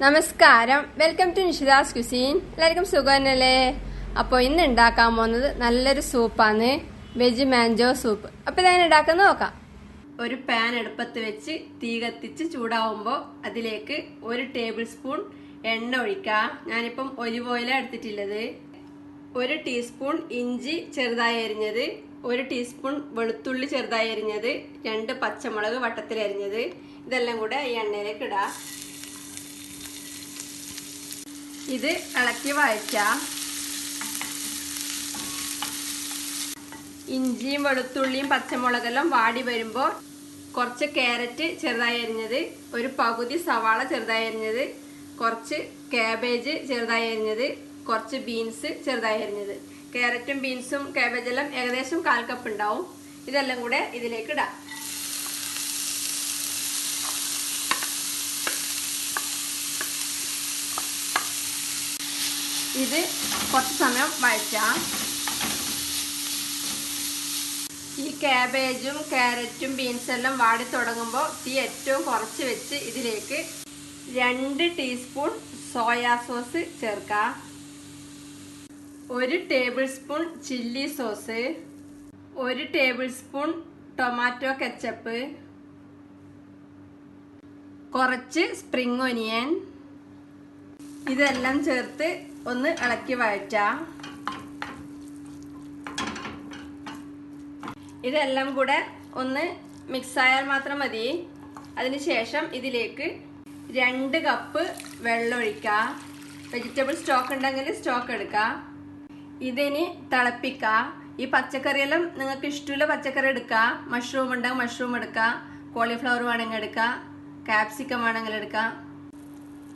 നമസ്കാരം, welcome to നിഷിദാസ് cuisine. എല്ലാവർക്കും സുഖമല്ലേ? അപ്പോൾ ഇന്ന് ഉണ്ടാക്കാൻ പോകുന്നത് നല്ലൊരു സൂപ്പാണ്, വെജ് മാഞ്ചോ സൂപ്പ്. അപ്പോൾ ഇതെങ്ങനെ ഉണ്ടാക്കുന്നത് നോക്കാം. ഒരു പാൻ അടുപ്പത്ത് വെച്ച് തീ കത്തിച്ച് ചൂടാവുമ്പോൾ അതിലേക്ക് 1 ടേബിൾ സ്പൂൺ എണ്ണ ഒഴിക്കുക. ഞാനിപ്പം ഒലിവ് ഓയിലാണ് എടുത്തിട്ടുള്ളത്. 1 ടീസ്പൂൺ ഇഞ്ചി ചെറുതായി അരിഞ്ഞത്, 1 ടീസ്പൂൺ വെളുത്തുള്ളി ചെറുതായി അരിഞ്ഞത്, 2 പച്ചമുളക് വട്ടത്തിൽ അരിഞ്ഞത്, ഇതെല്ലാം കൂടെ ഈ എണ്ണയിലേക്ക് ഇടാം. ഇത് ഇളക്കി വഴറ്റാം. ഇഞ്ചിയും വെളുത്തുള്ളിയും പച്ചമുളകെല്ലാം വാടി വരുമ്പോൾ കുറച്ച് ക്യാരറ്റ് ചെറുതായി അരിഞ്ഞത്, ഒരു പകുതി സവാള ചെറുതായി അരിഞ്ഞത്, കുറച്ച് കാബേജ് ചെറുതായി അരിഞ്ഞത്, കുറച്ച് ബീൻസ് ചെറുതായി അരിഞ്ഞത്. ക്യാരറ്റും ബീൻസും കാബേജെല്ലാം ഏകദേശം 1/4 കപ്പ് ഉണ്ടാവും. ഇതെല്ലാം കൂടെ ഇതിലേക്ക് ഇടാം. ഇത് കുറച്ച് സമയം വഴറ്റാം. ഈ കാബേജും ക്യാരറ്റും ബീൻസും എല്ലാം വാടി തുടങ്ങുമ്പോൾ തീ ഏറ്റവും കുറച്ച് വെച്ച് ഇതിലേക്ക് 2 ടീസ്പൂൺ സോയാ സോസ് ചേർക്കാം, 1 table spoon chilli sauce, 1 table spoon tomato ketchup, കുറച്ച് സ്പ്രിംഗ് ഒനിയൻ, ഇതെല്ലാം ചേർത്ത് ഒന്ന് ഇളക്കി വഴറ്റാം. ഇതെല്ലാം കൂടെ ഒന്ന് മിക്സ് ആയാൽ മാത്രം മതി. അതിനുശേഷം ഇതിലേക്ക് 2 കപ്പ് വെള്ളം ഒഴിക്കുക. വെജിറ്റബിൾ സ്റ്റോക്ക് ഉണ്ടെങ്കിൽ സ്റ്റോക്ക് എടുക്കുക. ഇതിനി തിളപ്പിക്കുക. ഈ പച്ചക്കറിയെല്ലാം നിങ്ങൾക്ക് ഇഷ്ടമുള്ള പച്ചക്കറി എടുക്കുക. മഷ്റൂം ഉണ്ടെങ്കിൽ മഷ്റൂം എടുക്കുക, കോളിഫ്ലവർ വേണമെങ്കിൽ എടുക്കുക, ക്യാപ്സിക്കം വേണമെങ്കിൽ എടുക്കുക.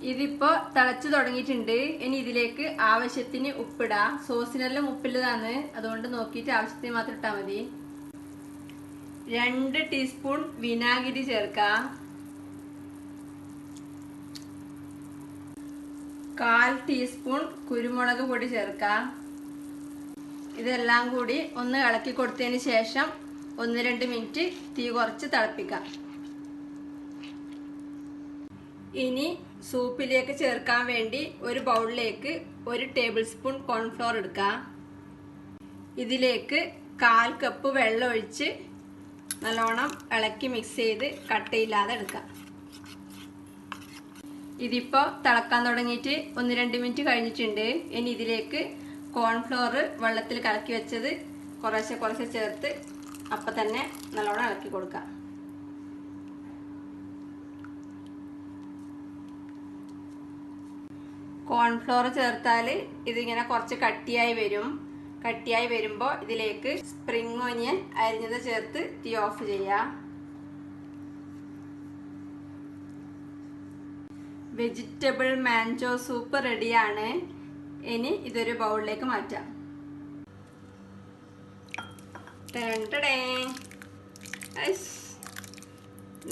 ഇതിപ്പോൾ തിളച്ചു തുടങ്ങിയിട്ടുണ്ട്. ഇനി ഇതിലേക്ക് ആവശ്യത്തിന് ഉപ്പിടാം. സോസിനെല്ലാം ഉപ്പില്ലതാണ്, അതുകൊണ്ട് നോക്കിയിട്ട് ആവശ്യത്തിന് മാത്രം ഇട്ടാൽ മതി. 2 ടീസ്പൂൺ വിനാഗിരി ചേർക്കാം, 1/4 ടീസ്പൂൺ കുരുമുളക് പൊടി ചേർക്കാം. ഇതെല്ലാം കൂടി ഒന്ന് ഇളക്കി കൊടുത്തതിന് ശേഷം 1-2 മിനിറ്റ് തീ കുറച്ച് തിളപ്പിക്കാം. ഇനി സൂപ്പിലേക്ക് ചേർക്കാൻ വേണ്ടി ഒരു ബൗളിലേക്ക് 1 ടേബിൾ സ്പൂൺ കോൺഫ്ലോർ എടുക്കാം. ഇതിലേക്ക് 1/4 കപ്പ് വെള്ളം ഒഴിച്ച് നല്ലോണം ഇളക്കി മിക്സ് ചെയ്ത് കട്ടയില്ലാതെ എടുക്കാം. ഇതിപ്പോൾ തിളക്കാൻ തുടങ്ങിയിട്ട് 1-2 മിനിറ്റ് കഴിഞ്ഞിട്ടുണ്ട്. ഇനി ഇതിലേക്ക് കോൺഫ്ലോർ വെള്ളത്തിൽ കലക്കി വെച്ചത് കുറേശ്ശെ ചേർത്ത് അപ്പം തന്നെ നല്ലോണം ഇളക്കി കൊടുക്കാം. കോൺഫ്ലോർ ചേർത്താൽ ഇതിങ്ങനെ കുറച്ച് കട്ടിയായി വരും. കട്ടിയായി വരുമ്പോൾ ഇതിലേക്ക് സ്പ്രിംഗ് ഓനിയൻ അരിഞ്ഞത് ചേർത്ത് തീ ഓഫ് ചെയ്യാം. വെജിറ്റബിൾ മാഞ്ചോ സൂപ്പ് റെഡിയാണ്. ഇനി ഇതൊരു ബൗളിലേക്ക് മാറ്റാം.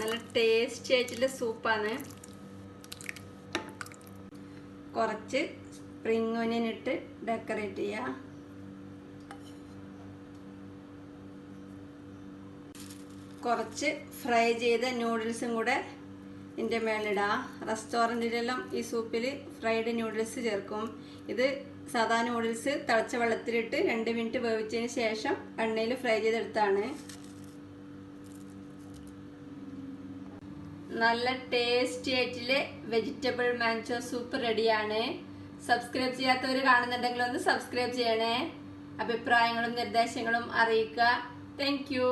നല്ല ടേസ്റ്റി ആയിട്ടുള്ള സൂപ്പാണ്. കുറച്ച് സ്പ്രിംഗ് ഓനിയൻ ഇട്ട് ഡെക്കറേറ്റ് ചെയ്യാം. കുറച്ച് ഫ്രൈ ചെയ്ത നൂഡിൽസും കൂടെ ഇതിൻ്റെ മേളിടാം. റെസ്റ്റോറൻറ്റിലെല്ലാം ഈ സൂപ്പിൽ ഫ്രൈഡ് നൂഡിൽസ് ചേർക്കും. ഇത് സാധാ നൂഡിൽസ് തിളച്ച വെള്ളത്തിലിട്ട് 2 മിനിറ്റ് വേവിച്ചതിന് ശേഷം എണ്ണയിൽ ഫ്രൈ ചെയ്തെടുത്താണ്. നല്ല ടേസ്റ്റി ആയിട്ടുള്ള വെജിറ്റബിൾ മാഞ്ചോ സൂപ്പ് റെഡിയാണ്. സബ്സ്ക്രൈബ് ചെയ്യാത്തവർ കാണുന്നുണ്ടെങ്കിൽ ഒന്ന് സബ്സ്ക്രൈബ് ചെയ്യണേ. അഭിപ്രായങ്ങളും നിർദ്ദേശങ്ങളും അറിയിക്കുക. Thank you.